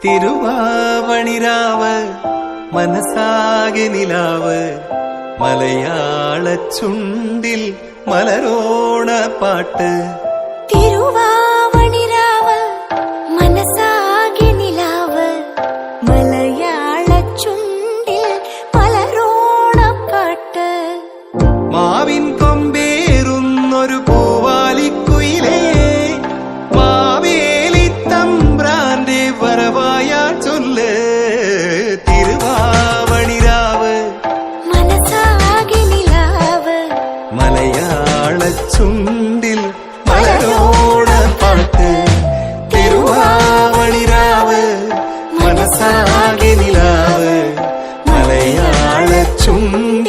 തിരുവാവണിരാവ് മനസാകെ നിലാവ് മലയാള ചുണ്ടിൽ മലരോണ പാട്ട്. തിരുവാവണിരാവ് മനസാകെ നിലാവ് മലയാള ചുണ്ടിൽ മലരോണ പാട്ട്. മാവിൻ കൊമ്പേറുന്നൊരു പൂവാലിക്കുയിലേ മാവേലി തമ്പ്രാന്റെ വരവായാ ചൊല്ല്. തിരുവാവണിരാവ് മനസാകെ നിലാവ് മലയാള ചുണ്ടിൽ മലരോണ പാട്ട്. തിരുവാവണിരാവ് മനസാകെ നിലാവ് മലയാള ചുണ്ടിൽ